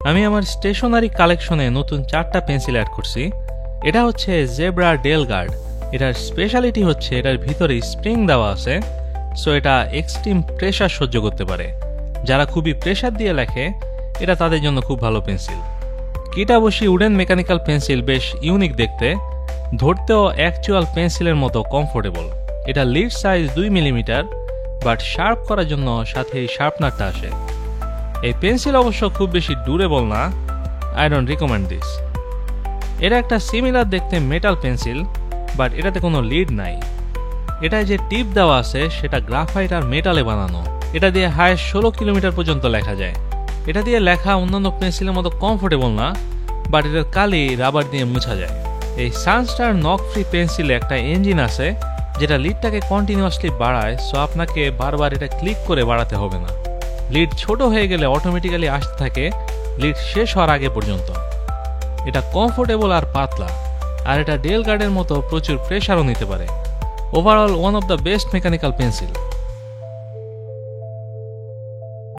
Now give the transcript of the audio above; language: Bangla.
আমি আমার স্টেশনারি কালেকশনে নতুন 4টা পেন্সিল অ্যাড করছি। এটা হচ্ছে জেব্রা ডেল গার্ড। এটার স্পেশালিটি হচ্ছে এটার ভিতরে স্প্রিং দেওয়া আছে, সো এটা এক্সট্রিম প্রেশার সহ্য করতে পারে। যারা খুবই প্রেশার দিয়ে লেখে এটা তাদের জন্য খুব ভালো পেন্সিল। কিটাবশি উডেন মেকানিক্যাল পেন্সিল বেশ ইউনিক দেখতে, ধরতেও অ্যাকচুয়াল পেন্সিলের মতো কমফোর্টেবল। এটা lead size 2 millimetre, but sharp করার জন্য সাথে এই শার্পনারটা আসে। এই পেন্সিল অবশ্য খুব বেশি ডিউরেবল না, আই ডোন্ট রিকমেন্ড দিস। এটা একটা সিমিলার দেখতে মেটাল পেন্সিল, বাট এটাতে কোনো লিড নাই। এটায় যে টিপ দেওয়া আছে সেটা গ্রাফাইট আর মেটালে বানানো। এটা দিয়ে হায়েস্ট 16 কিলোমিটার পর্যন্ত লেখা যায়। এটা দিয়ে লেখা অন্যান্য পেন্সিলের মতো কমফোর্টেবল না, বাট এটার কালি রাবার দিয়ে মুছা যায়। এই সানস্টার নক ফ্রি পেন্সিলে একটা ইঞ্জিন আছে যেটা লিডটাকে কন্টিনিউয়াসলি বাড়ায়, সো আপনাকে বারবার এটা ক্লিক করে বাড়াতে হবে না। লিড ছোট হয়ে গেলে অটোমেটিক্যালি আসতে থাকে লিড শেষ হওয়ার আগে পর্যন্ত। এটা কমফোর্টেবল আর পাতলা, আর এটা ডেল গার্ডের মতো প্রচুর প্রেশারও নিতে পারে। Overall one of the best mechanical pencil.